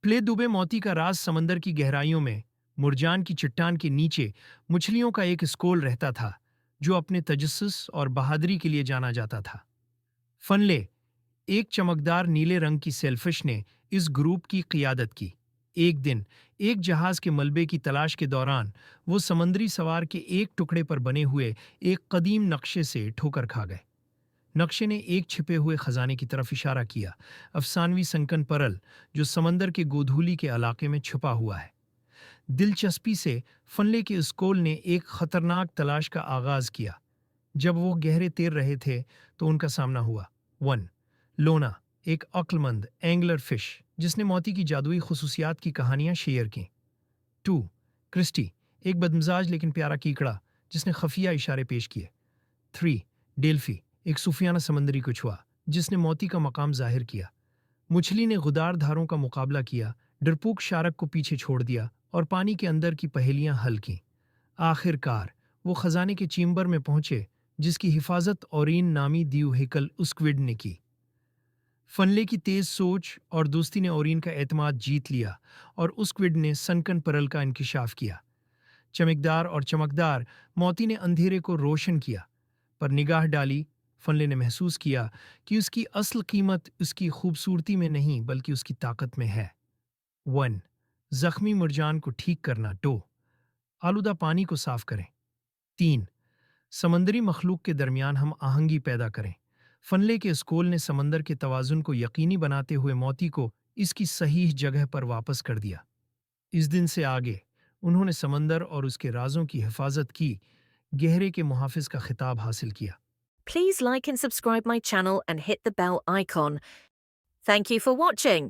Play Dubey मोती का राज समंदर की गहराइयों में मुरजान की चट्टान के नीचे मछलियों का एक स्कूल रहता था जो अपने तजस्सुस और बहादुरी के लिए जाना जाता था। फनले, एक चमकदार नीले रंग की सेलफिश ने इस ग्रुप की क़ियादत की। एक दिन एक जहाज के मलबे की तलाश के दौरान वो समुद्री सवार के एक टुकड़े पर बने हुए एक कदीम नक्शे से ठोकर खा गए। नक्शे ने एक छिपे हुए खजाने की तरफ इशारा किया, अफसानवी संकन परल जो समंदर के गोधूली के इलाके में छुपा हुआ है। दिलचस्पी से फनले के स्कोल ने एक खतरनाक तलाश का आगाज किया। जब वो गहरे तैर रहे थे तो उनका सामना हुआ। 1. लोना, एक अक्लमंद एंगलर फिश जिसने मोती की जादुई खसूसियात की कहानियां शेयर की। 2. क्रिस्टी, एक बदमिजाज लेकिन प्यारा कीकड़ा जिसने खफिया इशारे पेश किए। 3. डेल्फी, एक सूफियाना समंदरी कछुआ जिसने मोती का मकाम जाहिर किया। मछली ने गुदार धारों का मुकाबला किया, डरपोक शार्क को पीछे छोड़ दिया और पानी के अंदर की पहेलियां हल की। आखिरकार वो खजाने के चेम्बर में पहुंचे जिसकी हिफाजत ओरिन नामी दीवहेकल उस्क्विड ने की। फनले की तेज सोच और दोस्ती ने ओरिन का एतमाद जीत लिया और उस्क्विड ने सनकन परल का इंकिशाफ किया। चमकदार और चमकदार मोती ने अंधेरे को रोशन किया, पर निगाह डाली फनले ने महसूस किया कि उसकी असल कीमत उसकी खूबसूरती में नहीं बल्कि उसकी ताकत में है। 1. जख्मी मुरजान को ठीक करना। 2. आलूदा पानी को साफ करें। 3. समंदरी मखलूक के दरमियान हम आहंगी पैदा करें। फनले के स्कोल ने समंदर के तवाजुन को यकीनी बनाते हुए मोती को इसकी सही जगह पर वापस कर दिया। इस दिन से आगे उन्होंने समंदर और उसके राजों की हिफाजत की, गहरे के मुहाफिज का खिताब हासिल किया। Please like and subscribe my channel and hit the bell icon. Thank you for watching.